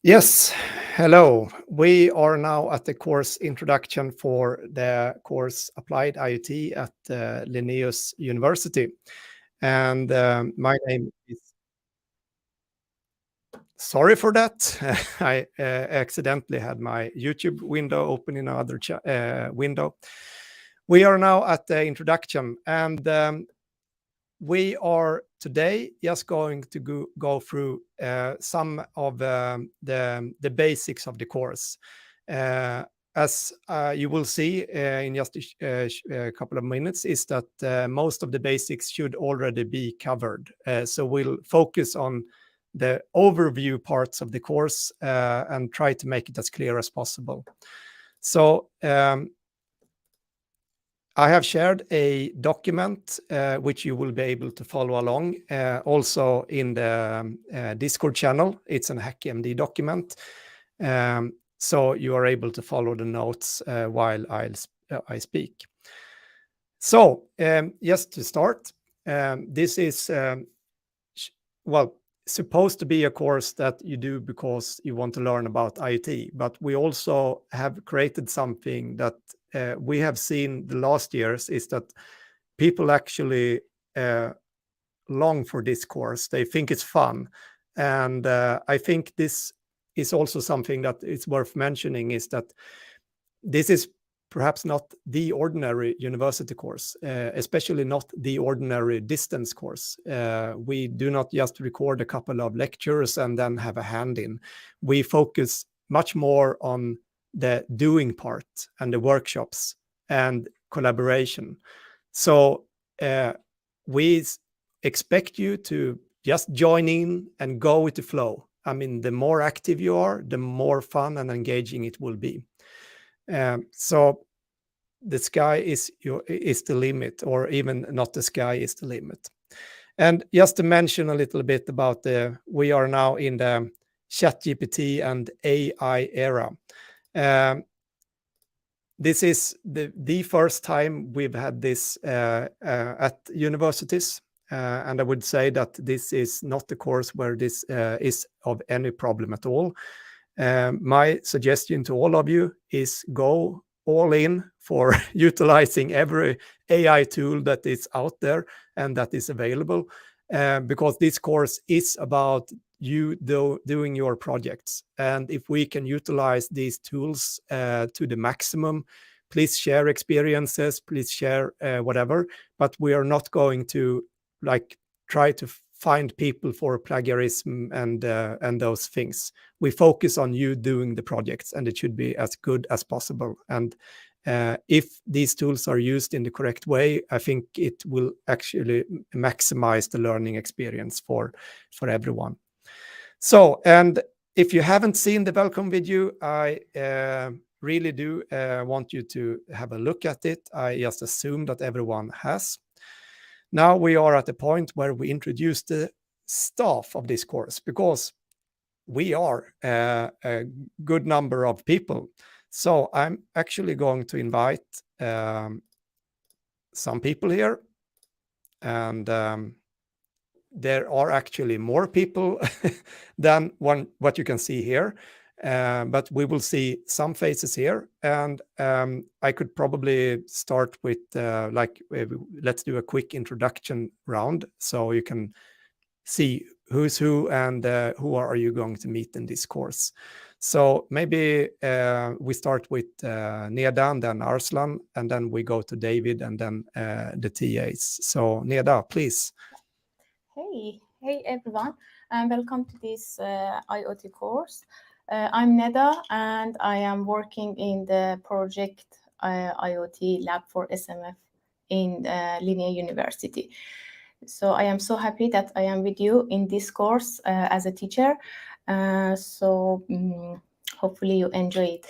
Yes, hello. We are now at the course introduction for the course Applied IoT at Linnaeus University. And my name is... Sorry for that. I accidentally had my YouTube window open in another window. We are now at the introduction, and we are today just going to go through some of the basics of the course. As you will see in just a couple of minutes, is that most of the basics should already be covered. So we'll focus on the overview parts of the course and try to make it as clear as possible. So I have shared a document which you will be able to follow along also in the Discord channel. It's an HackMD document. So you are able to follow the notes while I speak. So just to start, this is, well, supposed to be a course that you do because you want to learn about IoT, but we also have created something that we have seen the last years is that people actually long for this course. They think it's fun. And I think this is also something that is worth mentioning, is that this is perhaps not the ordinary university course, especially not the ordinary distance course. We do not just record a couple of lectures and then have a hand-in. We focus much more on the doing part and the workshops and collaboration. So we expect you to just join in and go with the flow. I mean, the more active you are, the more fun and engaging it will be. So the sky is the limit, or even not the sky is the limit. And just to mention a little bit about we are now in the ChatGPT and AI era. This is the first time we've had this at universities. And I would say that this is not the course where this is of any problem at all. My suggestion to all of you is go all in for utilizing every AI tool that is out there and that is available, because this course is about you doing your projects. And if we can utilize these tools to the maximum, please share experiences, please share whatever, but we are not going to try to find people for plagiarism and those things. We focus on you doing the projects, and it should be as good as possible. And if these tools are used in the correct way, I think it will actually maximize the learning experience for everyone. So, and if you haven't seen the welcome video, I really do want you to have a look at it. I just assume that everyone has. Now we are at the point where we introduce the staff of this course, because we are a good number of people. So I'm actually going to invite some people here. And there are actually more people than what you can see here. But we will see some faces here, and I could probably start with let's do a quick introduction round so you can see who's who and who are you going to meet in this course. So maybe we start with Nia Danda and Arslan, and then we go to David and then the TAs. So Nia Danda, please. Hey everyone, and welcome to this IoT course. I'm Neda, and I am working in the project IoT lab for SMF in Linnaeus University. So I am so happy that I am with you in this course as a teacher. So hopefully you enjoy it.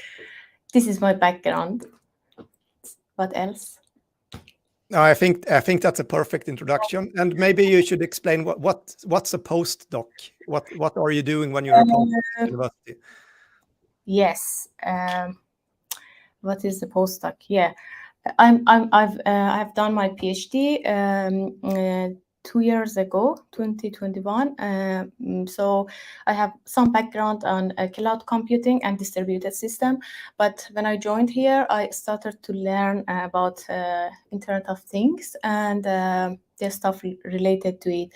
This is my background. What else? I think that's a perfect introduction, and maybe you should explain what's a postdoc. What are you doing when you're a postdoc at university? Yes. What is the postdoc? Yeah, I've done my PhD 2 years ago, 2021. So I have some background on cloud computing and distributed system. But when I joined here, I started to learn about Internet of Things and the stuff related to it.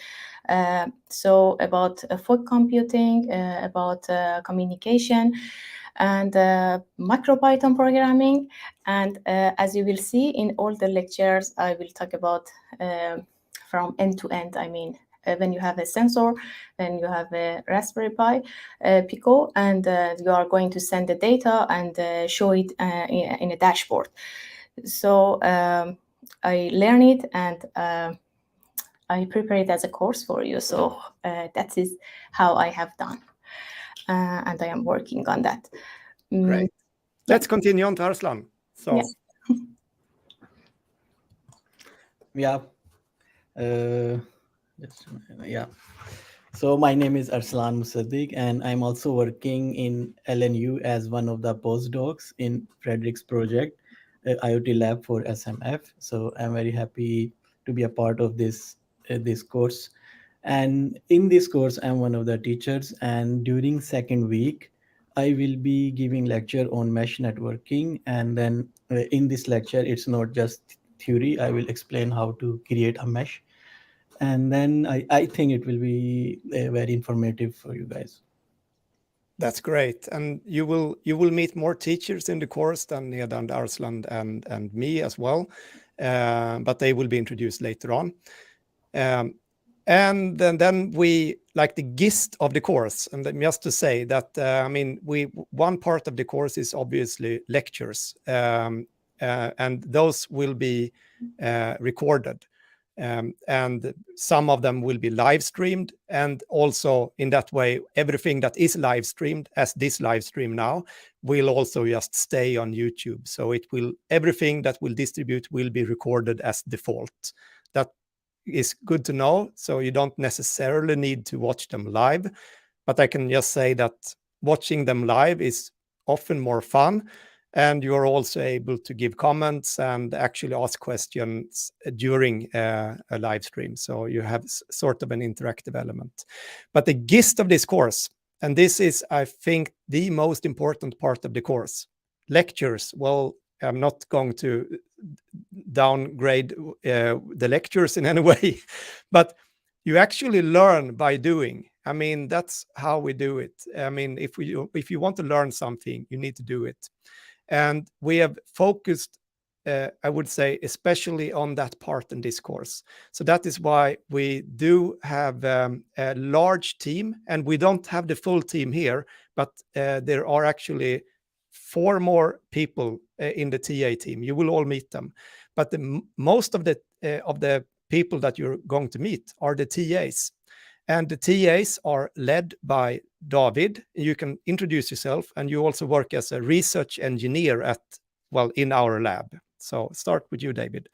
So about fog computing, about communication, and MicroPython programming. And as you will see in all the lectures, I will talk about from end to end. I mean, when you have a sensor, when you have a Raspberry Pi Pico, and you are going to send the data and show it in a dashboard. So I learn it and I prepare it as a course for you. So that is how I have done. And I am working on that. Great. Let's continue on to Arslan. So. Yeah. So my name is Arslan Musaddiq, and I'm also working in LNU as one of the postdocs in Frederick's project, IoT Lab for SMF. So I'm very happy to be a part of this course. And in this course, I'm one of the teachers. And during second week, I will be giving lecture on mesh networking. And then in this lecture, it's not just theory. I will explain how to create a mesh. And then I think it will be very informative for you guys. That's great. And you will meet more teachers in the course than Nia Danda, Arslan and me as well. But they will be introduced later on. And then we, like the gist of the course, and just to say that, I mean, one part of the course is obviously lectures, and those will be recorded. And some of them will be live streamed, and also in that way, everything that is live streamed, as this live stream now, will also just stay on YouTube. So everything that will distribute will be recorded as default. That is good to know. So you don't necessarily need to watch them live, but I can just say that watching them live is often more fun. And you're also able to give comments and actually ask questions during a live stream. So you have sort of an interactive element. But the gist of this course, and this is, I think, the most important part of the course, lectures. Well, I'm not going to downgrade the lectures in any way, but you actually learn by doing. I mean, that's how we do it. I mean, if you want to learn something, you need to do it. And we have focused, I would say, especially on that part in this course. So that is why we do have a large team, and we don't have the full team here, but there are actually 4 more people in the TA team. You will all meet them. But most of the people that you're going to meet are the TAs. And the TAs are led by David. You can introduce yourself, and you also work as a research engineer in our lab. So start with you, David.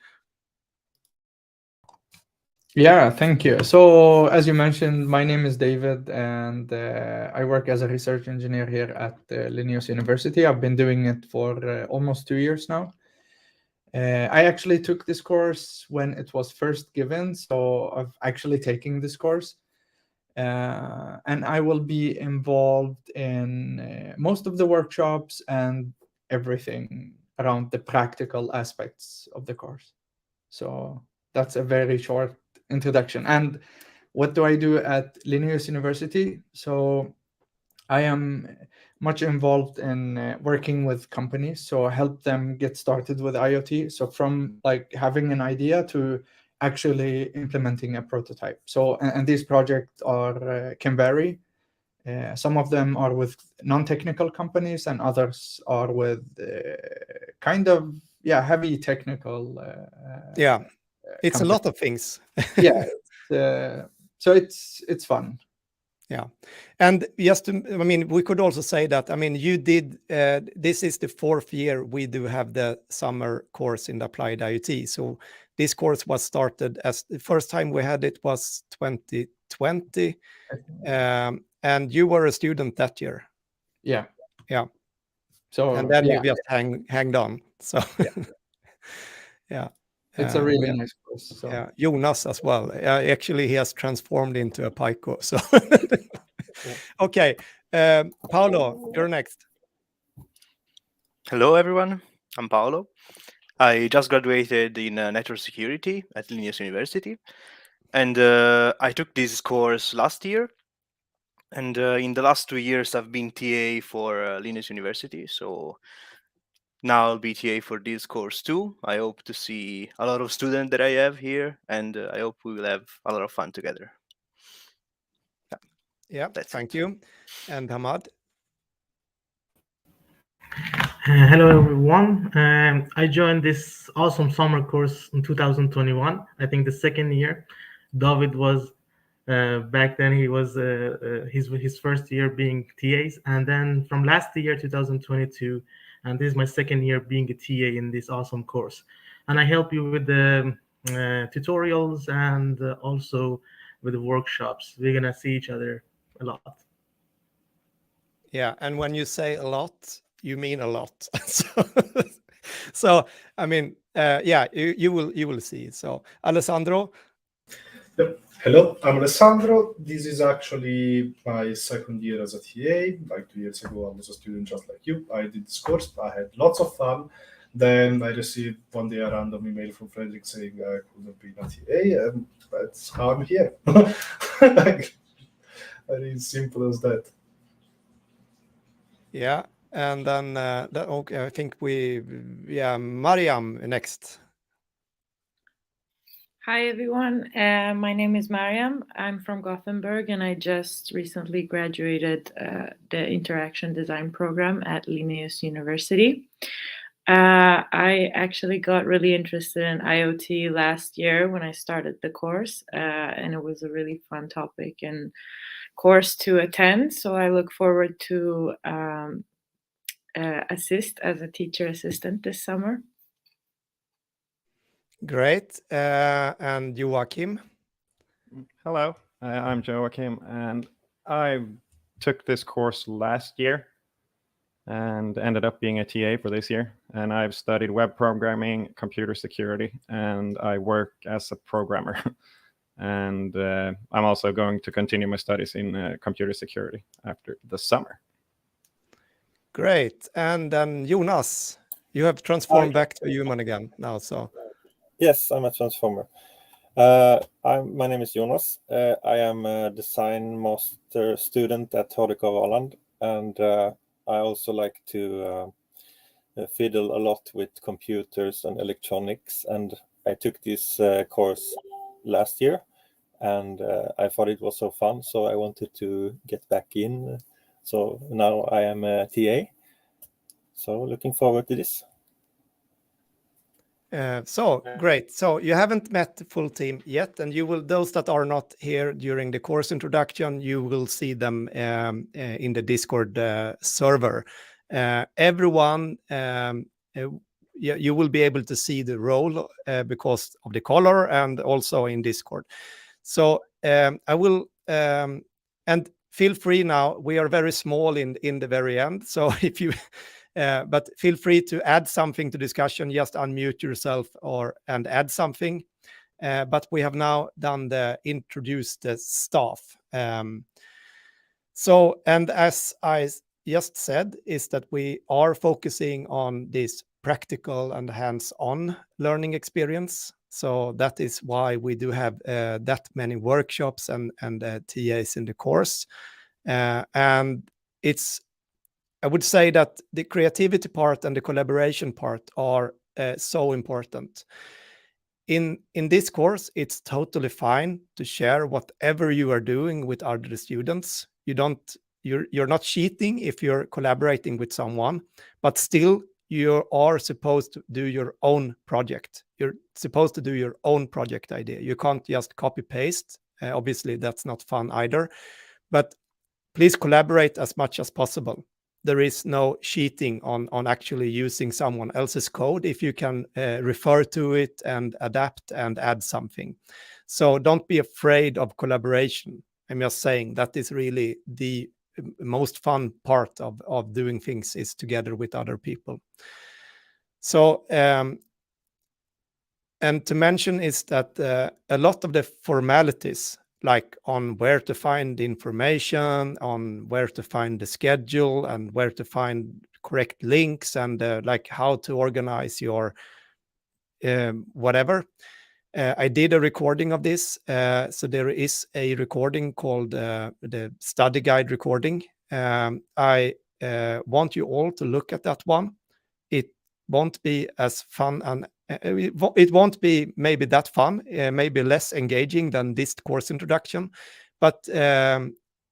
Yeah, thank you. So as you mentioned, my name is David, and I work as a research engineer here at Linnaeus University. I've been doing it for almost 2 years now. I actually took this course when it was first given, so I've actually taken this course. And I will be involved in most of the workshops and everything around the practical aspects of the course. So that's a very short introduction. And what do I do at Linnaeus University? So I am much involved in working with companies, so I help them get started with IoT. So from like having an idea to actually implementing a prototype. So, and these projects are can vary. Some of them are with non-technical companies, and others are with kind of heavy technical. It's a lot of things. So it's fun. Yeah, and just to, I mean, we could also say that, I mean, you did, this is the 4th year we do have the summer course in the Applied IoT. So this course was started as the first time we had it was 2020. And you were a student that year. Yeah. So, and then you just hanged on. So, It's a really nice course. So. Yeah, Jonas as well. Actually, he has transformed into a Pico. So, okay, Paulo, you're next. Hello, everyone. I'm Paulo. I just graduated in network security at Linnaeus University, and I took this course last year. And in the last 2 years, I've been TA for Linnaeus University. So now I'll be TA for this course too. I hope to see a lot of students that I have here, and I hope we will have a lot of fun together. Yeah, thank you. And Hamad? Hello, everyone. I joined this awesome summer course in 2021. I think the second year. David was back then. He was his first year being TAs, and then from last year, 2022, and this is my second year being a TA in this awesome course. And I help you with the tutorials and also with the workshops. We're gonna see each other a lot. Yeah, and when you say a lot, you mean a lot. So I mean, yeah, you will see. So Alessandro. Yep. Hello, I'm Alessandro. This is actually my second year as a TA. Like 2 years ago, I was a student just like you. I did this course. I had lots of fun. Then I received one day a random email from Frederick saying I couldn't be a TA, and that's how I'm here. Like, very simple as that. Yeah, and then okay, I think Mariam next. Hi, everyone. My name is Mariam. I'm from Gothenburg, and I just recently graduated the Interaction Design program at Linnaeus University. I actually got really interested in IoT last year when I started the course, and it was a really fun topic and course to attend. So I look forward to assist as a teacher assistant this summer. Great. And Joachim? Hello, I'm Joachim, and I took this course last year and ended up being a TA for this year. And I've studied web programming, computer security, and I work as a programmer. And I'm also going to continue my studies in computer security after the summer. Great. And then Jonas, you have transformed back to human again now, so. Yes, I'm a transformer. My name is Jonas. I am a design master student at Högskolan Åland, and I also like to fiddle a lot with computers and electronics. And I took this course last year, and I thought it was so fun, so I wanted to get back in. So now I am a TA. So looking forward to this. So great. So you haven't met the full team yet, and you will, those that are not here during the course introduction, you will see them in the Discord server. Everyone, you will be able to see the role because of the color and also in Discord. So I will, and feel free now, we are very small in the very end. So if you, but feel free to add something to discussion, just unmute yourself and add something. But we have now done introduced the staff. So, and as I just said, is that we are focusing on this practical and hands-on learning experience. So that is why we do have that many workshops and TAs in the course. And it's, I would say that the creativity part and the collaboration part are so important. In this course, it's totally fine to share whatever you are doing with other students. You're not cheating if you're collaborating with someone, but still you are supposed to do your own project. You're supposed to do your own project idea. You can't just copy paste. Obviously, that's not fun either. But please collaborate as much as possible. There is no cheating on actually using someone else's code if you can refer to it and adapt and add something. So don't be afraid of collaboration. I'm just saying that is really the most fun part of doing things is together with other people. So And to mention is that a lot of the formalities, like on where to find the information, on where to find the schedule, and where to find correct links, and like how to organize your whatever. I did a recording of this. So there is a recording called the study guide recording. I want you all to look at that one. It won't be as fun, and it won't be maybe that fun, maybe less engaging than this course introduction, but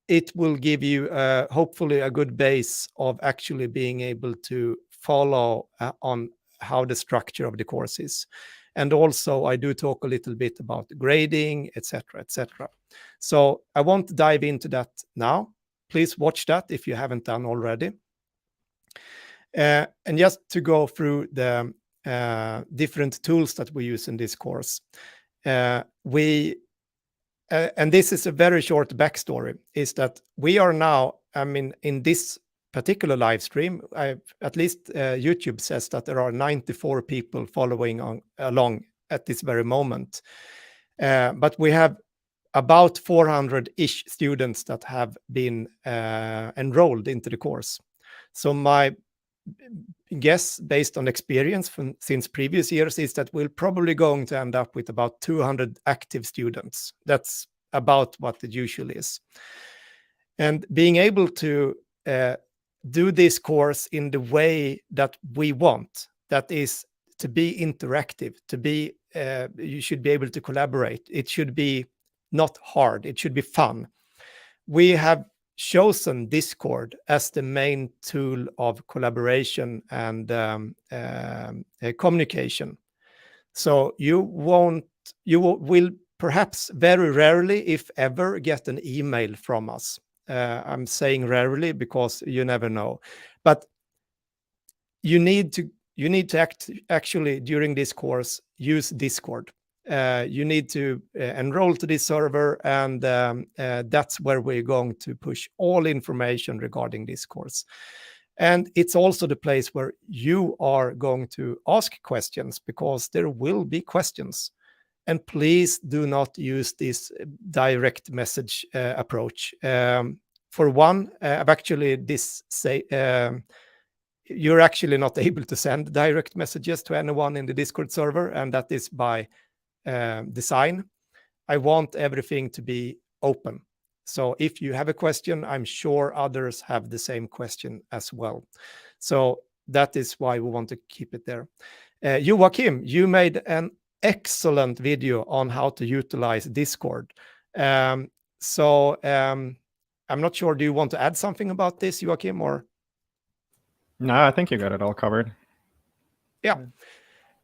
it will give you hopefully a good base of actually being able to follow on how the structure of the course is. And also I do talk a little bit about grading, etc., etc. So I won't dive into that now. Please watch that if you haven't done already. And just to go through the different tools that we use in this course, and this is a very short backstory, is that we are now, I mean, in this particular live stream, at least YouTube says that there are 94 people following along at this very moment. But we have about 400-ish students that have been enrolled into the course. So my guess, based on experience since previous years, is that we're probably going to end up with about 200 active students. That's about what it usually is. And being able to do this course in the way that we want, that is to be interactive, to be, you should be able to collaborate. It should be not hard, it should be fun. We have chosen Discord as the main tool of collaboration and communication. So you will perhaps very rarely, if ever, get an email from us. I'm saying rarely because you never know. But you need to actually, during this course, use Discord. You need to enroll to this server, and that's where we're going to push all information regarding this course. And it's also the place where you are going to ask questions, because there will be questions. And please do not use this direct message approach. For one, you're actually not able to send direct messages to anyone in the Discord server, and that is by design. I want everything to be open. So if you have a question, I'm sure others have the same question as well. So that is why we want to keep it there. Joachim, you made an excellent video on how to utilize Discord. So I'm not sure, do you want to add something about this, Joachim, or? No, I think you got it all covered. Yeah.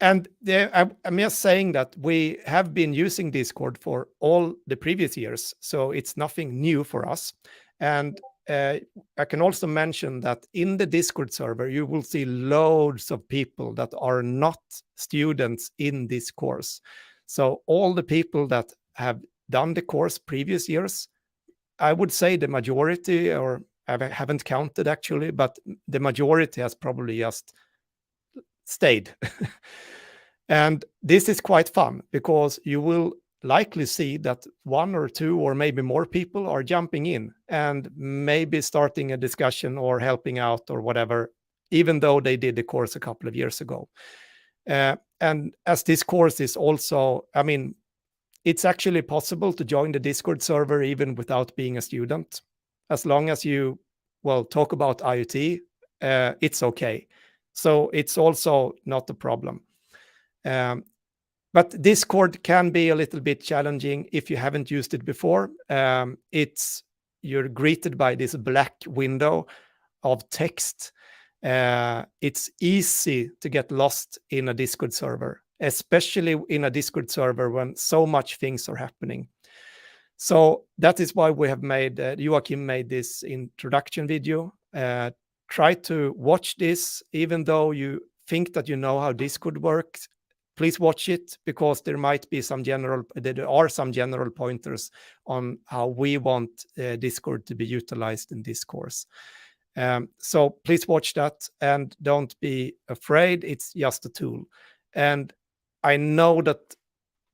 And I'm just saying that we have been using Discord for all the previous years, so it's nothing new for us. And I can also mention that in the Discord server, you will see loads of people that are not students in this course. So all the people that have done the course previous years, I would say the majority, or I haven't counted actually, but the majority has probably just stayed. And this is quite fun, because you will likely see that one or two or maybe more people are jumping in and maybe starting a discussion or helping out or whatever, even though they did the course a couple of years ago. And as this course is also, I mean, it's actually possible to join the Discord server even without being a student. As long as you, talk about IoT, it's okay. So it's also not a problem. But Discord can be a little bit challenging if you haven't used it before. You're greeted by this black window of text. It's easy to get lost in a Discord server, especially in a Discord server when so much things are happening. So that is why we have made, Joachim made this introduction video. Try to watch this, even though you think that you know how Discord works. Please watch it, because there are some general pointers on how we want Discord to be utilized in this course. So please watch that, and don't be afraid. It's just a tool. And I know that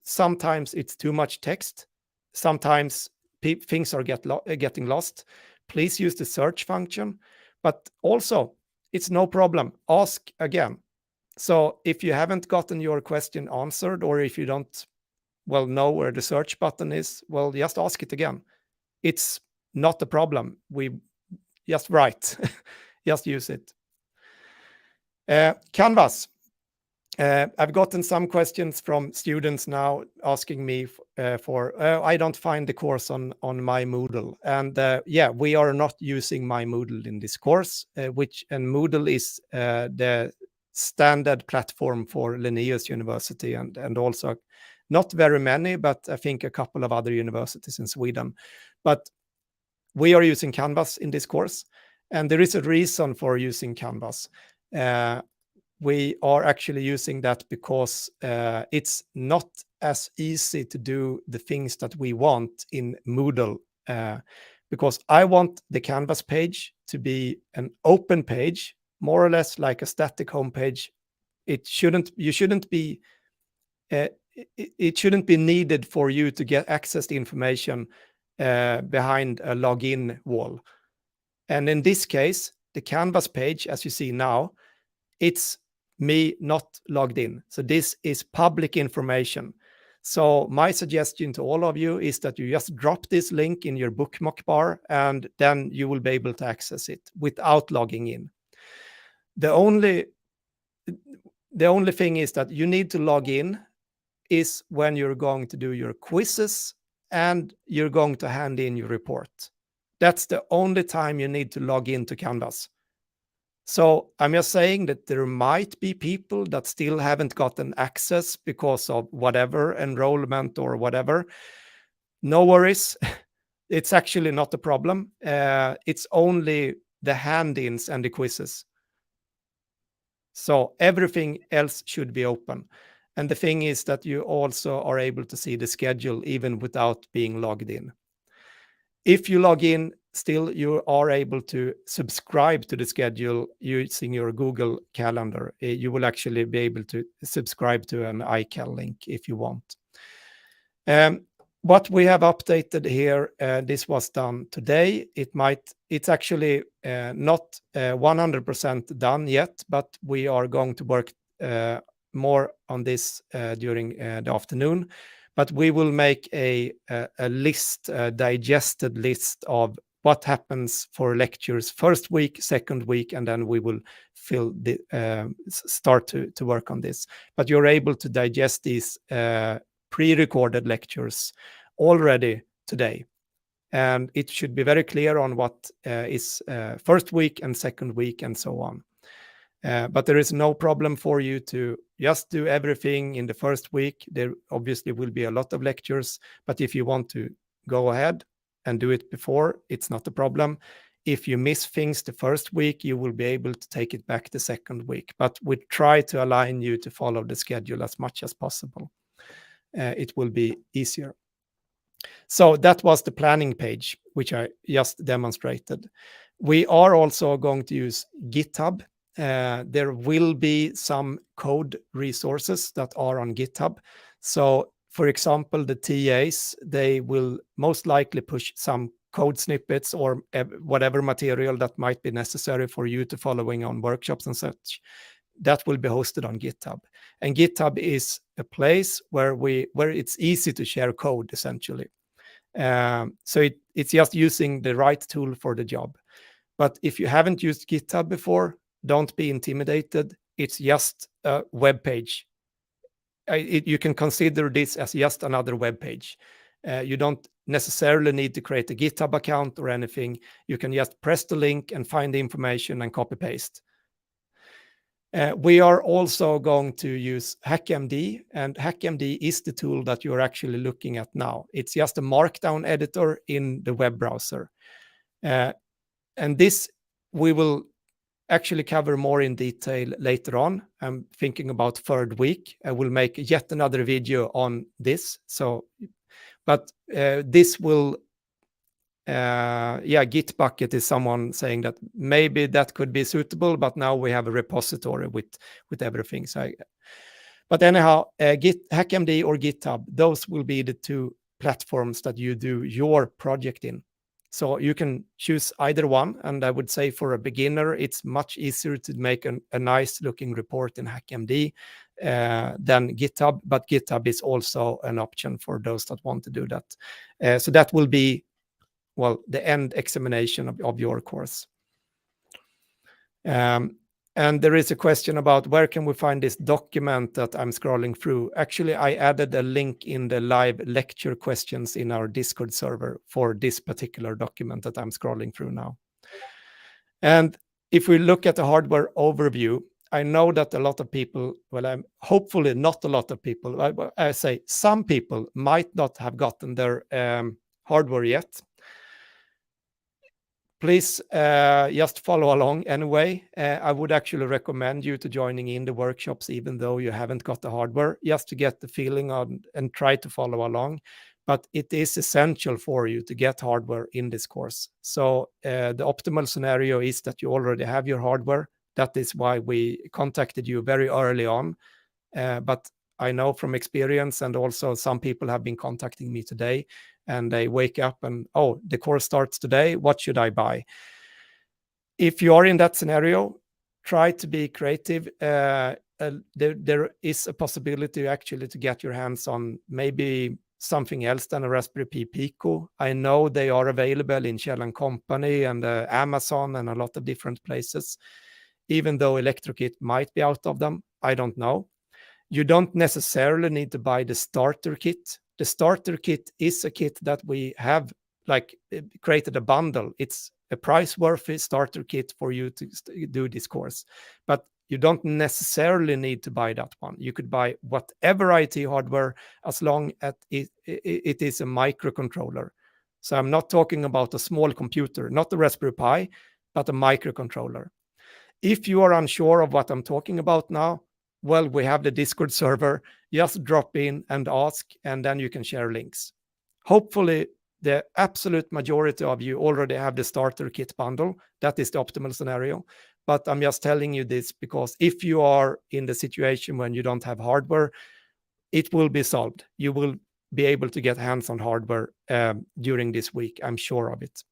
sometimes it's too much text. Sometimes things are getting lost. Please use the search function. But also, it's no problem. Ask again. So if you haven't gotten your question answered, or if you don't, well, know where the search button is, well, just ask it again. It's not a problem. We just write. Just use it. Canvas. I've gotten some questions from students now asking me I don't find the course on my Moodle. And yeah, we are not using my Moodle in this course, and Moodle is the standard platform for Linnaeus University and also not very many, but I think a couple of other universities in Sweden. But we are using Canvas in this course, and there is a reason for using Canvas. We are actually using that because it's not as easy to do the things that we want in Moodle. Because I want the Canvas page to be an open page, more or less like a static homepage. It shouldn't be needed for you to get access to information behind a login wall. And in this case, the Canvas page, as you see now, it's me not logged in. So this is public information. So my suggestion to all of you is that you just drop this link in your bookmark bar, and then you will be able to access it without logging in. The only thing is that you need to log in is when you're going to do your quizzes and you're going to hand in your report. That's the only time you need to log into Canvas. So I'm just saying that there might be people that still haven't gotten access because of whatever, enrollment or whatever. No worries. It's actually not a problem. It's only the hand-ins and the quizzes. So everything else should be open. And the thing is that you also are able to see the schedule even without being logged in. If you log in, still you are able to subscribe to the schedule using your Google Calendar. You will actually be able to subscribe to an iCal link if you want. What we have updated here, this was done today. It's actually not 100% done yet, but we are going to work more on this during the afternoon. But we will make a list, a digested list of what happens for lectures first week, second week, and then we will start to work on this. But you're able to digest these pre-recorded lectures already today. And it should be very clear on what is first week and second week and so on. But there is no problem for you to just do everything in the first week. There obviously will be a lot of lectures, but if you want to go ahead and do it before, it's not a problem. If you miss things the first week, you will be able to take it back the second week. But we try to align you to follow the schedule as much as possible. It will be easier. So that was the planning page, which I just demonstrated. We are also going to use GitHub. There will be some code resources that are on GitHub. So, for example, the TAs, they will most likely push some code snippets or whatever material that might be necessary for you to following on workshops and such. That will be hosted on GitHub. And GitHub is a place where it's easy to share code, essentially. So it's just using the right tool for the job. But if you haven't used GitHub before, don't be intimidated. It's just a web page. You can consider this as just another web page. You don't necessarily need to create a GitHub account or anything. You can just press the link and find the information and copy paste. We are also going to use HackMD, and HackMD is the tool that you're actually looking at now. It's just a markdown editor in the web browser. And this we will actually cover more in detail later on. I'm thinking about third week. I will make yet another video on this. But this will, Gitbucket is someone saying that maybe that could be suitable, but now we have a repository with everything. But anyhow, HackMD or GitHub, those will be the two platforms that you do your project in. So you can choose either one. And I would say for a beginner, it's much easier to make a nice looking report in HackMD than GitHub. But GitHub is also an option for those that want to do that. So that will be, well, the end examination of your course. And there is a question about where can we find this document that I'm scrolling through. Actually, I added a link in the live lecture questions in our Discord server for this particular document that I'm scrolling through now. And if we look at the hardware overview, I know that a lot of people, well, hopefully not a lot of people, I say some people might not have gotten their hardware yet. Please just follow along anyway. I would actually recommend you to joining in the workshops, even though you haven't got the hardware, just to get the feeling on and try to follow along. But it is essential for you to get hardware in this course. So the optimal scenario is that you already have your hardware. That is why we contacted you very early on. But I know from experience, and also some people have been contacting me today, and they wake up and, oh, the course starts today. What should I buy? If you are in that scenario, try to be creative. There is a possibility actually to get your hands on maybe something else than a Raspberry Pi Pico. I know they are available in Shell & Company and Amazon and a lot of different places. Even though ElectroKit might be out of them, I don't know. You don't necessarily need to buy the starter kit. The starter kit is a kit that we have created a bundle. It's a price-worthy starter kit for you to do this course. But you don't necessarily need to buy that one. You could buy whatever IT hardware as long as it is a microcontroller. So I'm not talking about a small computer, not the Raspberry Pi, but a microcontroller. If you are unsure of what I'm talking about now, well, we have the Discord server. Just drop in and ask, and then you can share links. Hopefully, the absolute majority of you already have the starter kit bundle. That is the optimal scenario. But I'm just telling you this because if you are in the situation when you don't have hardware, it will be solved. You will be able to get hands on hardware during this week. I'm sure of it.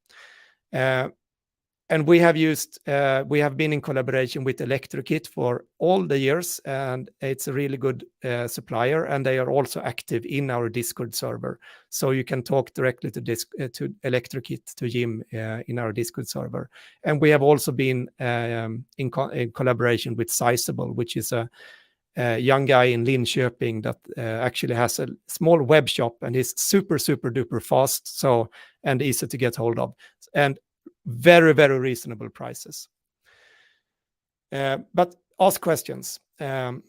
And we have been in collaboration with ElectroKit for all the years, and it's a really good supplier, and they are also active in our Discord server. So you can talk directly to ElectroKit, to Jim in our Discord server. And we have also been in collaboration with Sizable, which is a young guy in Linköping that actually has a small web shop and is super, super duper fast, and easy to get hold of. And very, very reasonable prices. But ask questions. And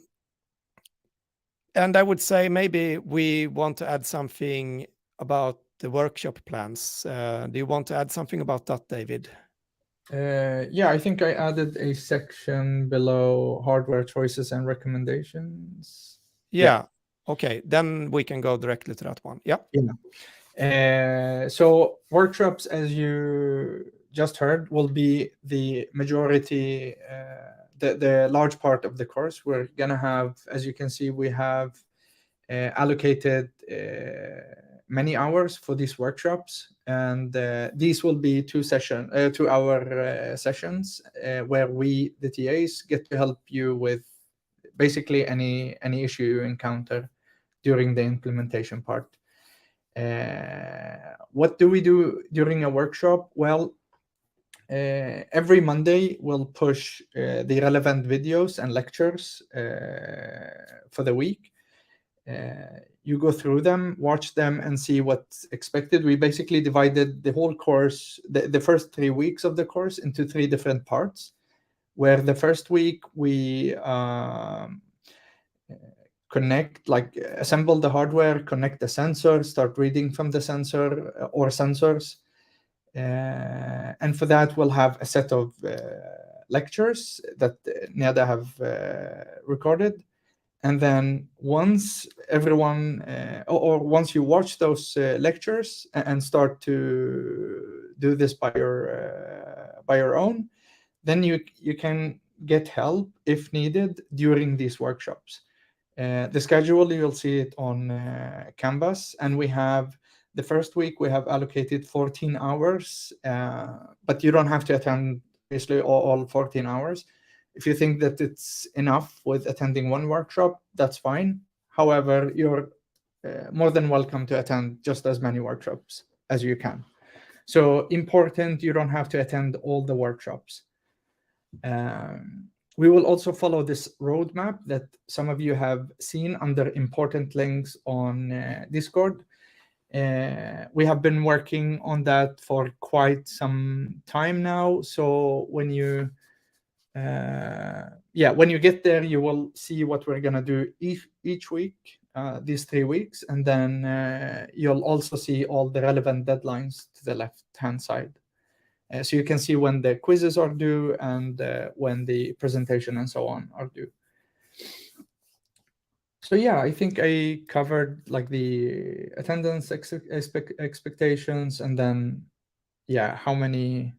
I would say maybe we want to add something about the workshop plans. Do you want to add something about that, David? Yeah, I think I added a section below hardware choices and recommendations. Yeah. Okay, then we can go directly to that one. Yeah. So workshops, as you just heard, will be the majority, the large part of the course. We're going to have, as you can see, we have allocated many hours for these workshops. And these will be 2-hour sessions where we, the TAs, get to help you with basically any issue you encounter during the implementation part. What do we do during a workshop? Well, every Monday we'll push the relevant videos and lectures for the week. You go through them, watch them, and see what's expected. We basically divided the whole course, the first 3 weeks of the course, into 3 different parts, where the first week we assemble the hardware, connect the sensor, start reading from the sensor or sensors. And for that, we'll have a set of lectures that Nia Danda have recorded. And then once everyone, once you watch those lectures and start to do this by your own, then you can get help if needed during these workshops. The schedule, you'll see it on Canvas, and we have the first week we have allocated 14 hours, but you don't have to attend basically all 14 hours. If you think that it's enough with attending one workshop, that's fine. However, you're more than welcome to attend just as many workshops as you can. So important, you don't have to attend all the workshops. We will also follow this roadmap that some of you have seen under important links on Discord. We have been working on that for quite some time now. So when you get there, you will see what we're gonna do each week, these 3 weeks, and then you'll also see all the relevant deadlines to the left-hand side. So you can see when the quizzes are due and when the presentation and so on are due. So yeah, I think I covered like the attendance expectations, and then how many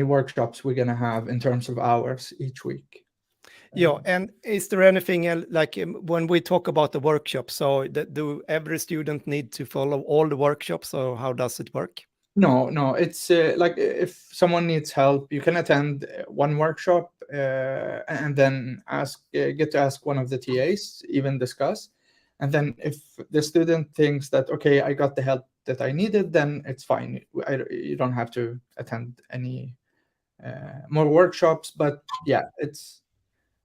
workshops we're gonna have in terms of hours each week. Yeah, and is there anything like when we talk about the workshop, so do every student need to follow all the workshops, or how does it work? No, it's like if someone needs help, you can attend one workshop and then get to ask one of the TAs, even discuss. And then if the student thinks that, okay, I got the help that I needed, then it's fine. You don't have to attend any more workshops, but yeah, it's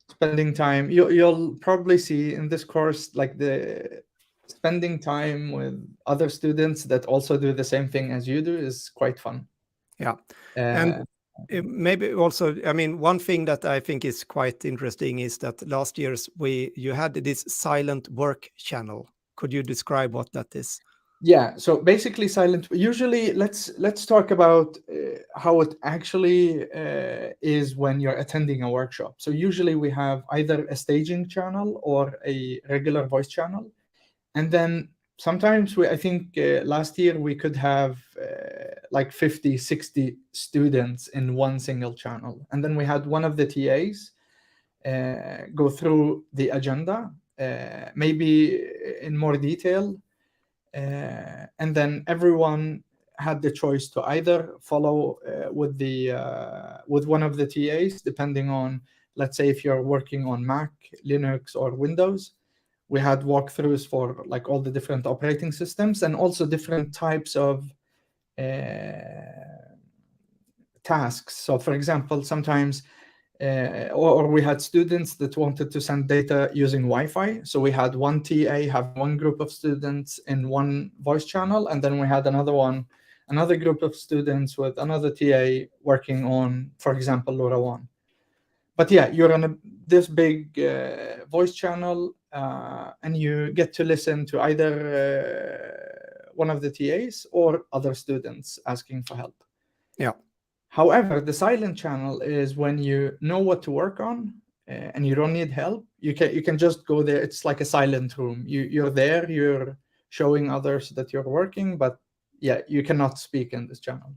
spending time. You'll probably see in this course, like the spending time with other students that also do the same thing as you do is quite fun. Yeah. And maybe also, I mean, one thing that I think is quite interesting is that last year's you had this silent work channel. Could you describe what that is? Yeah, so basically silent, usually let's talk about how it actually is when you're attending a workshop. So usually we have either a staging channel or a regular voice channel. And then sometimes I think last year we could have like 50, 60 students in one single channel. And then we had one of the TAs go through the agenda, maybe in more detail. And then everyone had the choice to either follow with one of the TAs, depending on, let's say, if you're working on Mac, Linux, or Windows. We had walkthroughs for like all the different operating systems, and also different types of tasks. So, for example, sometimes or we had students that wanted to send data using Wi-Fi. So we had one TA have one group of students in one voice channel, and then we had another group of students with another TA working on, for example, LoRaWAN. But yeah, you're on this big voice channel, and you get to listen to either one of the TAs or other students asking for help. Yeah. However, the silent channel is when you know what to work on and you don't need help. You can just go there. It's like a silent room. You're there. You're showing others that you're working, but yeah, you cannot speak in this channel.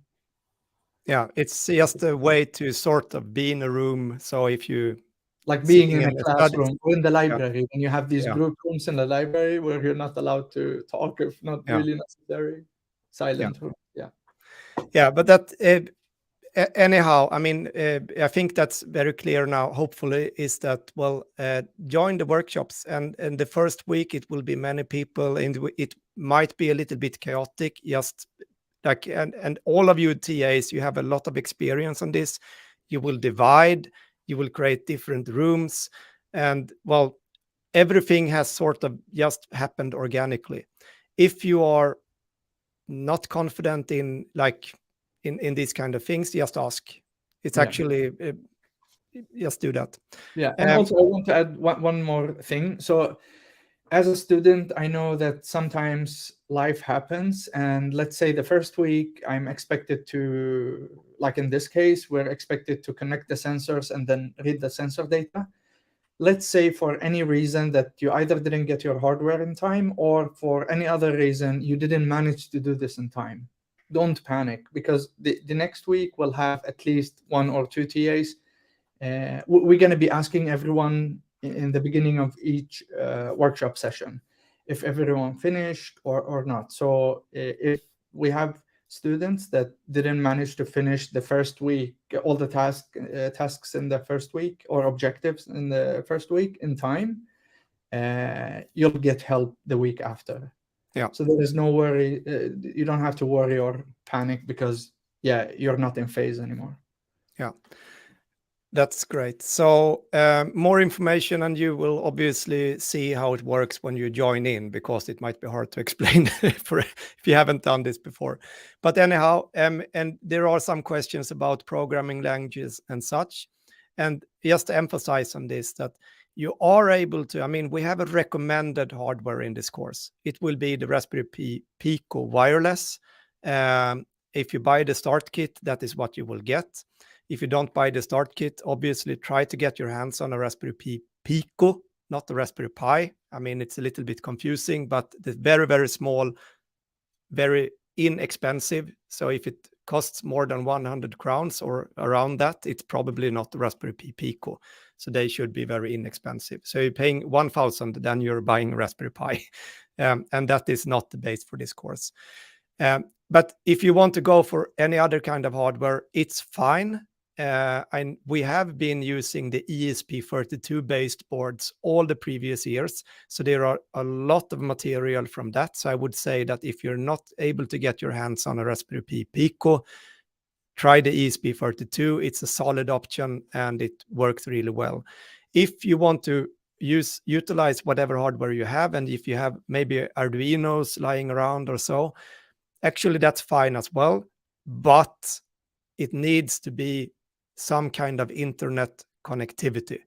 Yeah, it's just a way to sort of be in a room. So if you like being in a classroom or in the library, when you have these Yeah. group rooms in the library where you're not allowed to talk if not really necessary, silent room. Yeah, but that anyhow, I mean, I think that's very clear now, hopefully, is that, well, join the workshops, and the first week it will be many people, and it might be a little bit chaotic, just like, and all of you TAs, you have a lot of experience on this. You will divide, you will create different rooms, and, well, everything has sort of just happened organically. If you are not confident in, like, in these kind of things, just ask. It's actually just do that. Yeah, and also I want to add one more thing. So as a student, I know that sometimes life happens, and let's say the first week I'm expected to, like in this case, we're expected to connect the sensors and then read the sensor data. Let's say for any reason that you either didn't get your hardware in time, or for any other reason you didn't manage to do this in time. Don't panic, because the next week we'll have at least 1 or 2 TAs we're going to be asking everyone in the beginning of each workshop session if everyone finished or not. So if we have students that didn't manage to finish the first week, all the tasks in the first week or objectives in the first week in time, you'll get help the week after. Yeah. So there is no worry. You don't have to worry or panic because, you're not in phase anymore. Yeah. That's great. So more information, and you will obviously see how it works when you join in, because it might be hard to explain if you haven't done this before. But anyhow, and there are some questions about programming languages and such. And just to emphasize on this, that you are able to, we have a recommended hardware in this course. It will be the Raspberry Pi Pico wireless. If you buy the start kit, that is what you will get. If you don't buy the start kit, obviously try to get your hands on a Raspberry Pi Pico, not the Raspberry Pi. It's a little bit confusing, but the very, very small, very inexpensive. So if it costs more than 100 crowns or around that, it's probably not the Raspberry Pi Pico. So they should be very inexpensive. So you're paying 1,000, then you're buying a Raspberry Pi. And that is not the base for this course. But if you want to go for any other kind of hardware, it's fine. And we have been using the ESP32 based boards all the previous years. So there are a lot of material from that. So I would say that if you're not able to get your hands on a Raspberry Pi Pico, try the ESP32. It's a solid option and it works really well. If you want to utilize whatever hardware you have, and if you have maybe Arduinos lying around or so, actually that's fine as well. But it needs to be some kind of internet connectivity.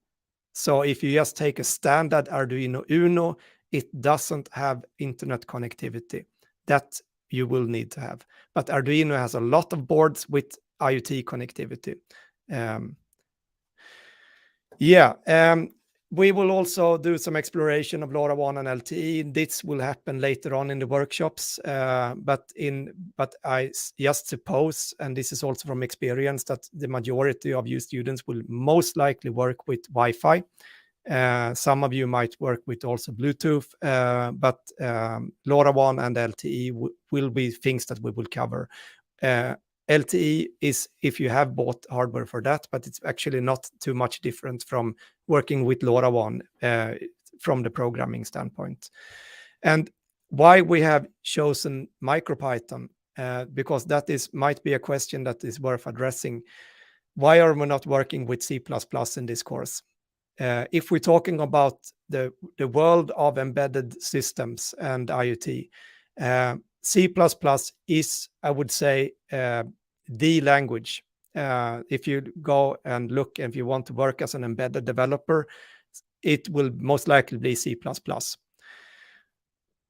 So if you just take a standard Arduino Uno, it doesn't have internet connectivity. That you will need to have. But Arduino has a lot of boards with IoT connectivity. We will also do some exploration of LoRaWAN and LTE. This will happen later on in the workshops. But I just suppose, and this is also from experience, that the majority of you students will most likely work with Wi-Fi. Some of you might work with also Bluetooth, but LoRaWAN and LTE will be things that we will cover. LTE is if you have bought hardware for that, but it's actually not too much different from working with LoRaWAN from the programming standpoint. And why we have chosen MicroPython, because that might be a question that is worth addressing. Why are we not working with C++ in this course? If we're talking about the world of embedded systems and IoT, C++ is, I would say, the language. If you go and look, and if you want to work as an embedded developer, it will most likely be C++.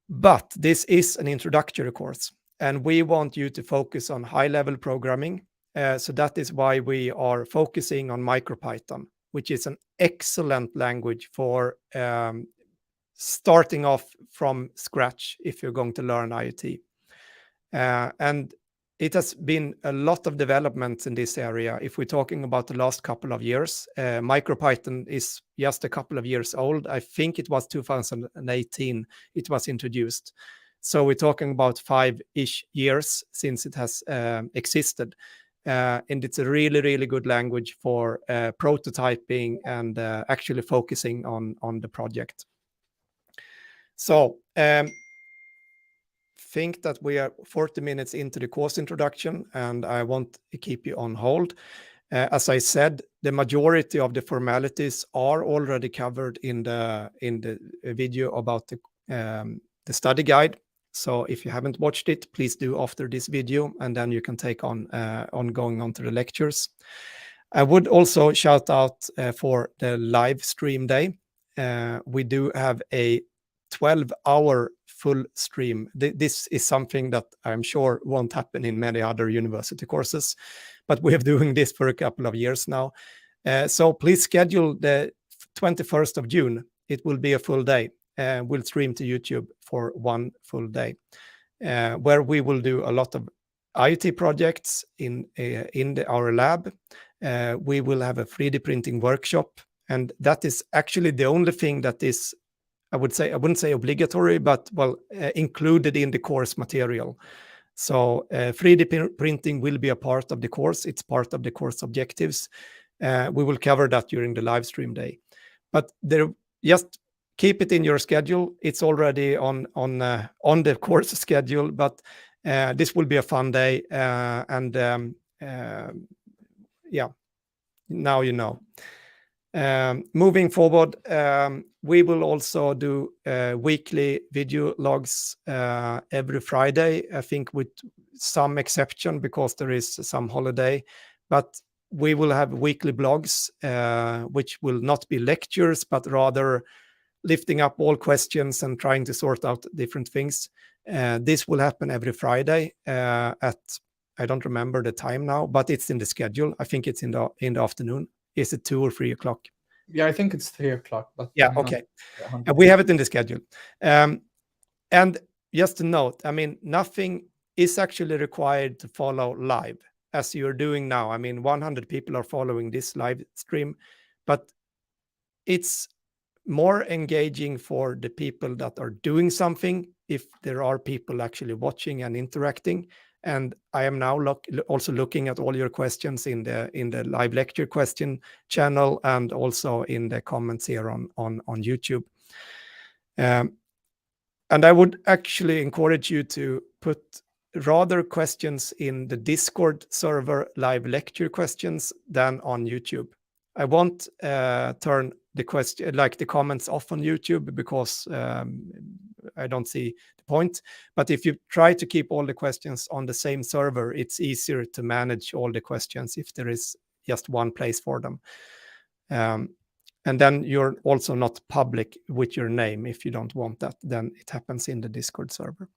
But this is an introductory course, and we want you to focus on high-level programming. So that is why we are focusing on MicroPython, which is an excellent language for starting off from scratch if you're going to learn IoT. And it has been a lot of developments in this area. If we're talking about the last couple of years, MicroPython is just a couple of years old. I think it was 2018 it was introduced. So we're talking about 5-ish years since it has existed. And it's a really, really good language for prototyping and actually focusing on the project. So think that we are 40 minutes into the course introduction, and I won't keep you on hold. As I said, the majority of the formalities are already covered in the video about the study guide. So if you haven't watched it, please do after this video, and then you can take on going on to the lectures. I would also shout out for the live stream day. We do have a 12-hour full stream. This is something that I'm sure won't happen in many other university courses, but we have doing this for a couple of years now. So please schedule the 21st of June. It will be a full day. We'll stream to YouTube for one full day, where we will do a lot of IoT projects in our lab. We will have a 3D printing workshop, and that is actually the only thing that is, I wouldn't say obligatory, but included in the course material. So 3D printing will be a part of the course. It's part of the course objectives. We will cover that during the live stream day. But just keep it in your schedule. It's already on the course schedule, but this will be a fun day. Now you know. Moving forward, we will also do weekly video logs every Friday, I think with some exception because there is some holiday. But we will have weekly blogs, which will not be lectures, but rather lifting up all questions and trying to sort out different things. This will happen every Friday at, I don't remember the time now, but it's in the schedule. I think it's in the afternoon. Is it 2 or 3 o'clock? Yeah, I think it's 3 o'clock. But yeah, okay. And we have it in the schedule. And just to note, I mean, nothing is actually required to follow live as you're doing now. I mean, 100 people are following this live stream, but it's more engaging for the people that are doing something if there are people actually watching and interacting. And I am now also looking at all your questions in the live lecture question channel and also in the comments here on YouTube. And I would actually encourage you to put rather questions in the Discord server live lecture questions than on YouTube. I won't turn the comments off on YouTube because I don't see the point. But if you try to keep all the questions on the same server, it's easier to manage all the questions if there is just one place for them. And then you're also not public with your name. If you don't want that, then it happens in the Discord server.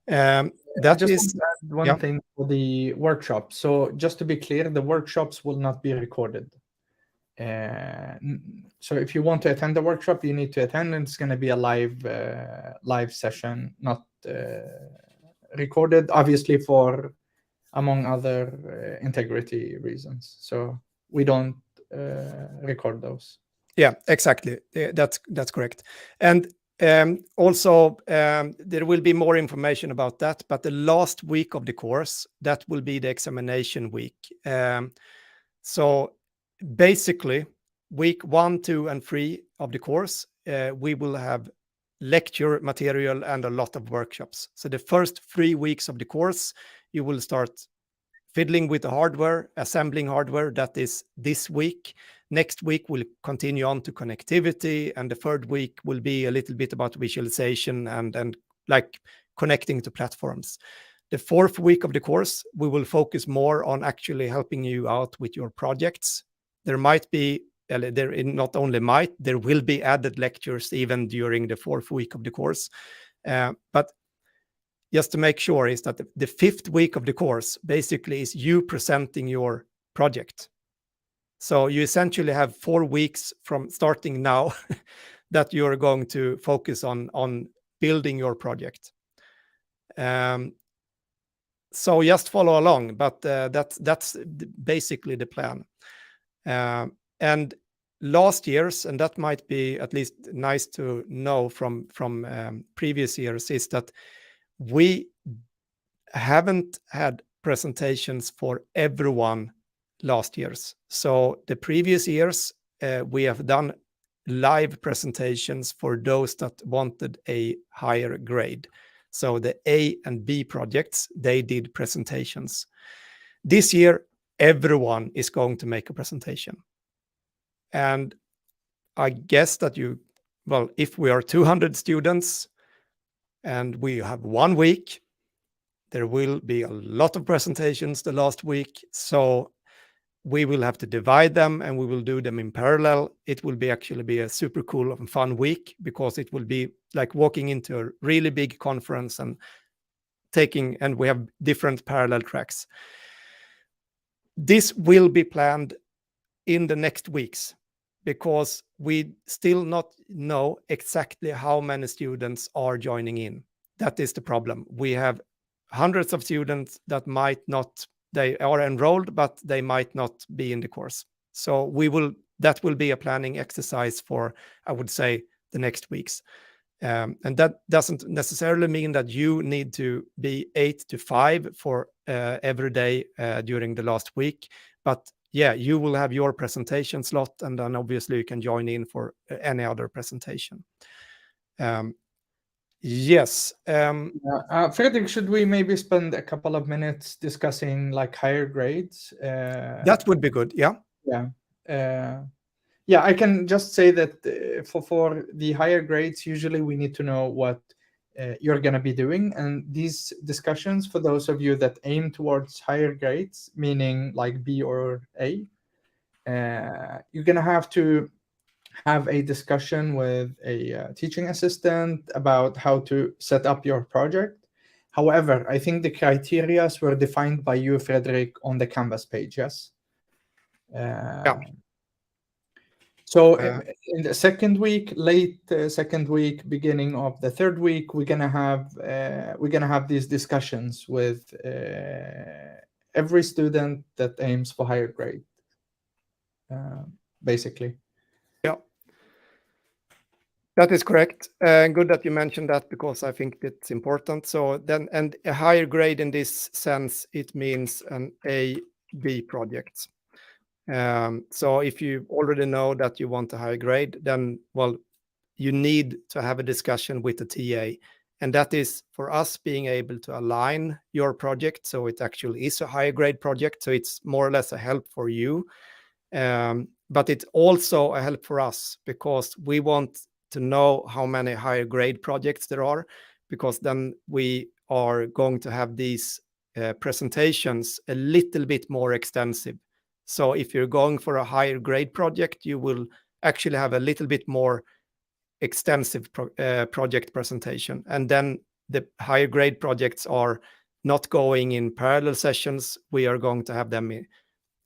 That just is one thing for the workshop. So just to be clear, the workshops will not be recorded. So if you want to attend the workshop, you need to attend, and it's going to be a live session, not recorded, obviously for, among other, integrity reasons. So we don't record those. Yeah, exactly. That's correct. And also, there will be more information about that, but the last week of the course, that will be the examination week. So basically, week 1, 2, and 3 of the course, we will have lecture material and a lot of workshops. So the first 3 weeks of the course, you will start fiddling with the hardware, assembling hardware. That is this week. Next week, we'll continue on to connectivity, and the third week will be a little bit about visualization and like connecting to platforms. The 4th week of the course, we will focus more on actually helping you out with your projects. There might be, not only might, there will be added lectures even during the 4th week of the course. But just to make sure is that the 5th week of the course basically is you presenting your project. So you essentially have 4 weeks from starting now that you're going to focus on building your project. So just follow along, but that's basically the plan. And last year's, and that might be at least nice to know from previous years, is that we haven't had presentations for everyone last year's. So the previous years, we have done live presentations for those that wanted a higher grade. So the A and B projects, they did presentations. This year, everyone is going to make a presentation. And I guess that if we are 200 students and we have 1 week, there will be a lot of presentations the last week. So we will have to divide them and we will do them in parallel. It will actually be a super cool and fun week because it will be like walking into a really big conference and we have different parallel tracks. This will be planned in the next weeks because we still not know exactly how many students are joining in. That is the problem. We have hundreds of students that they are enrolled, but they might not be in the course. So that will be a planning exercise for, I would say, the next weeks. And that doesn't necessarily mean that you need to be 8 to 5 for every day during the last week. But yeah, you will have your presentation slot, and then obviously you can join in for any other presentation. Yes. Fredrik, should we maybe spend a couple of minutes discussing like higher grades? That would be good. Yeah. Yeah, I can just say that for the higher grades, usually we need to know what you're going to be doing. And these discussions, for those of you that aim towards higher grades, meaning like B or A, you're going to have a discussion with a teaching assistant about how to set up your project. However, I think the criteria were defined by you, Fredrik, on the Canvas page, yes? Yeah. So in the second week, late second week, beginning of the third week, we're gonna have these discussions with every student that aims for higher grade, basically. Yeah, that is correct. Good that you mentioned that, because I think that's important. So then, and a higher grade in this sense, it means an A-B project. So if you already know that you want a higher grade, then, well, you need to have a discussion with the TA. And that is for us being able to align your project so it actually is a higher grade project. So it's more or less a help for you. But it's also a help for us, because we want to know how many higher grade projects there are, because then we are going to have these presentations a little bit more extensive. So if you're going for a higher grade project, you will actually have a little bit more extensive project presentation. And then the higher grade projects are not going in parallel sessions. We are going to have them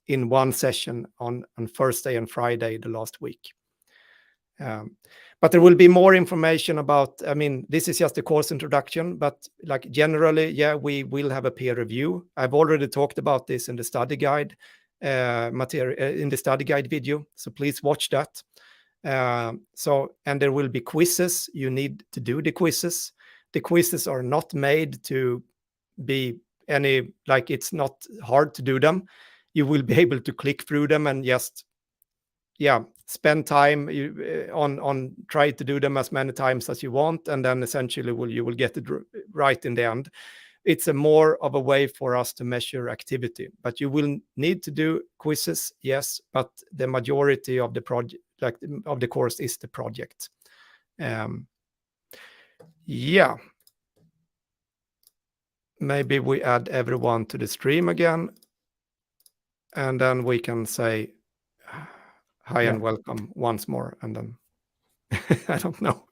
in one session on Thursday and Friday the last week. But there will be more information about, I mean, this is just a course introduction, but like generally, yeah, we will have a peer review. I've already talked about this in the study guide material, in the study guide video. So please watch that. And there will be quizzes. You need to do the quizzes. The quizzes are not made to be any, like, it's not hard to do them. You will be able to click through them and just, yeah, spend time on try to do them as many times as you want, and then essentially you will get it right in the end. It's a more of a way for us to measure activity, but you will need to do quizzes, yes, but the majority of the project, like of the course, is the project. Yeah. Maybe we add everyone to the stream again, and then we can say hi and welcome once more, and then I don't know.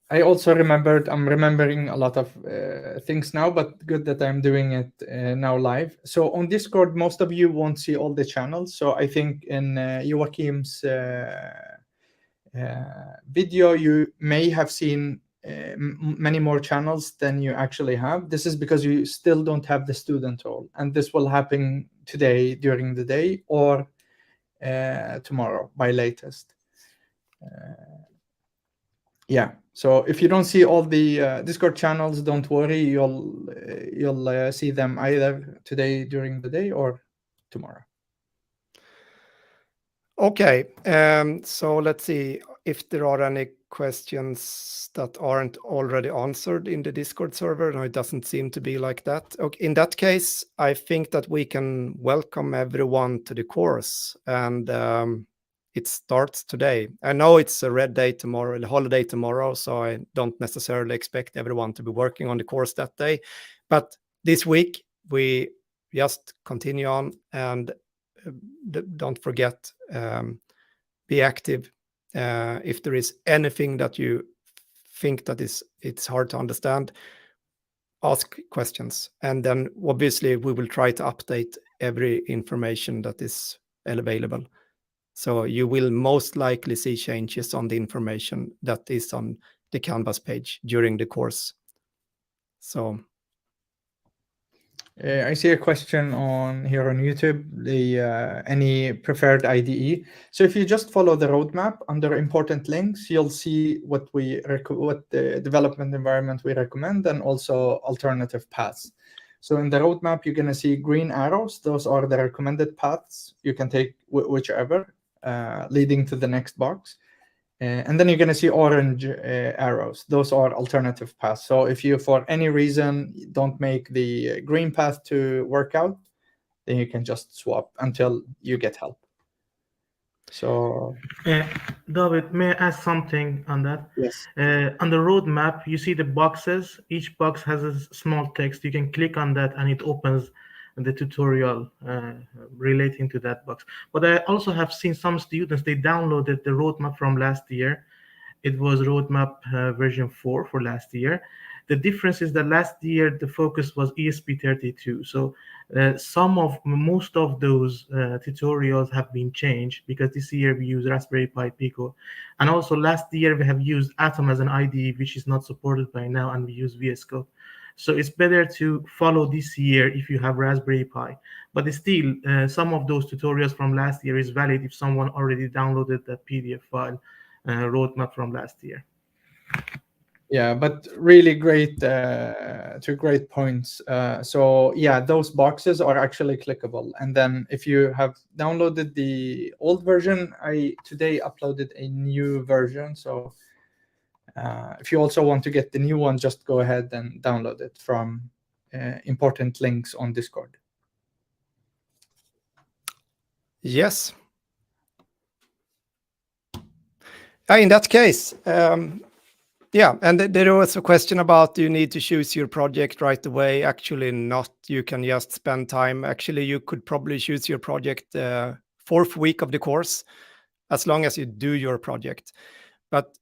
I also I'm remembering a lot of things now, but good that I'm doing it now live. So on Discord, most of you won't see all the channels. So I think in Joachim's video, you may have seen many more channels than you actually have. This is because you still don't have the student role, and this will happen today during the day or tomorrow by latest. Yeah, so if you don't see all the Discord channels, don't worry. You'll see them either today during the day or tomorrow. Okay, so let's see if there are any questions that aren't already answered in the Discord server. No, it doesn't seem to be like that. Okay, in that case, I think that we can welcome everyone to the course, and it starts today. I know it's a red day tomorrow, a holiday tomorrow, so I don't necessarily expect everyone to be working on the course that day. But this week, we just continue on, and don't forget, be active. If there is anything that you think that it's hard to understand, ask questions. And then obviously we will try to update every information that is available. So you will most likely see changes on the information that is on the Canvas page during the course. So I see a question on here on YouTube, any preferred IDE. So if you just follow the roadmap under important links, you'll see what the development environment we recommend, and also alternative paths. So in the roadmap, you're going to see green arrows. Those are the recommended paths. You can take whichever, leading to the next box. And then you're going to see orange arrows. Those are alternative paths. So if you, for any reason, don't make the green path to work out, then you can just swap until you get help. So, David, may I ask something on that? yes. On the roadmap, you see the boxes. Each box has a small text. You can click on that and it opens the tutorial relating to that box. But I also have seen some students, they downloaded the roadmap from last year. It was roadmap version 4 for last year. The difference is that last year the focus was ESP32. So most of those tutorials have been changed, because this year we use Raspberry Pi Pico, and also last year we have used Atom as an IDE, which is not supported by now, and we use VS Code. So it's better to follow this year if you have Raspberry Pi. But still, some of those tutorials from last year is valid if someone already downloaded the PDF file roadmap from last year. Yeah, but really great, two great points. So yeah, those boxes are actually clickable. And then if you have downloaded the old version, I today uploaded a new version. So if you also want to get the new one, just go ahead and download it from important links on Discord. yes. In that case, yeah, and there was a question about, do you need to choose your project right away? Actually not. You can just spend time. Actually, you could probably choose your project 4th week of the course, as long as you do your project. But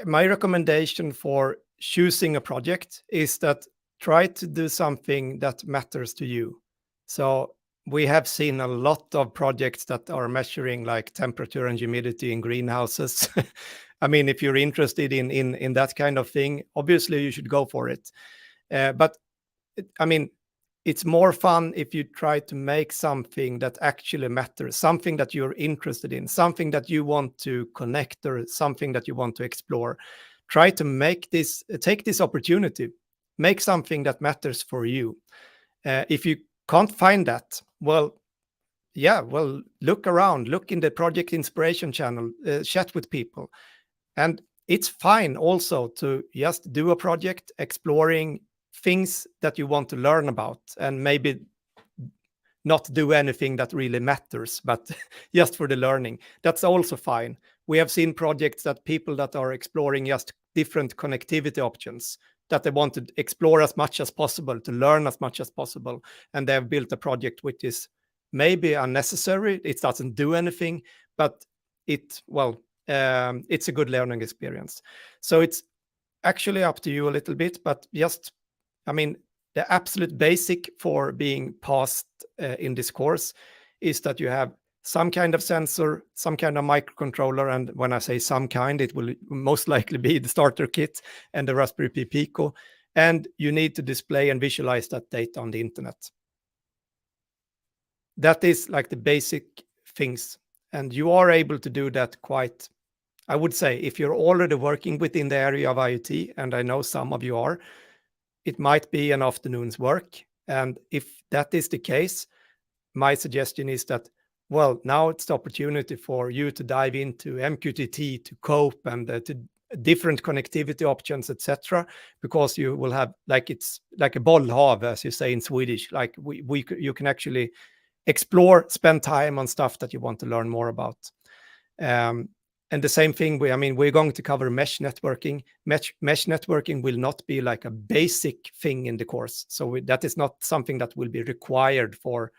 my recommendation for choosing a project is that try to do something that matters to you. So we have seen a lot of projects that are measuring like temperature and humidity in greenhouses. I mean, if you're interested in that kind of thing, obviously you should go for it. But I mean, it's more fun if you try to make something that actually matters, something that you're interested in, something that you want to connect, or something that you want to explore. Try to take this opportunity, make something that matters for you. If you can't find that, well, look around, look in the project inspiration channel, chat with people. And it's fine also to just do a project exploring things that you want to learn about, and maybe not do anything that really matters, but just for the learning. That's also fine. We have seen projects that people that are exploring just different connectivity options, that they want to explore as much as possible, to learn as much as possible. And they have built a project which is maybe unnecessary. It doesn't do anything, but it's a good learning experience. So it's actually up to you a little bit, but just, I mean, the absolute basic for being passed in this course is that you have some kind of sensor, some kind of microcontroller, and when I say some kind, it will most likely be the starter kit and the Raspberry Pi Pico, and you need to display and visualize that data on the internet. That is like the basic things, and you are able to do that quite, I would say, if you're already working within the area of IoT, and I know some of you are, it might be an afternoon's work. And if that is the case, my suggestion is that, well, now it's the opportunity for you to dive into MQTT, to COPE, and to different connectivity options, etc., because you will have, like, it's like a bollhav, as you say in Swedish, like you can actually explore, spend time on stuff that you want to learn more about. And the same thing, we're going to cover mesh networking. Mesh networking will not be like a basic thing in the course. So that is not something that will be required for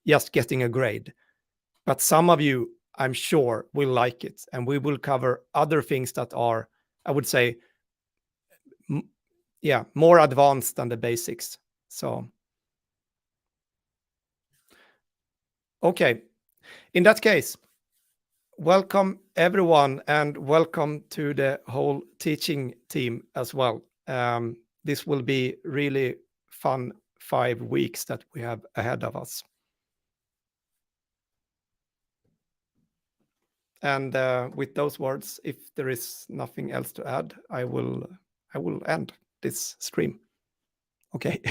just getting a grade. But some of you, I'm sure, will like it. And we will cover other things that are, I would say, more advanced than the basics. So, okay. In that case, welcome everyone, and welcome to the whole teaching team as well. this will be really fun 5 weeks that we have ahead of us. And with those words, if there is nothing else to add, I will end this stream. Okay.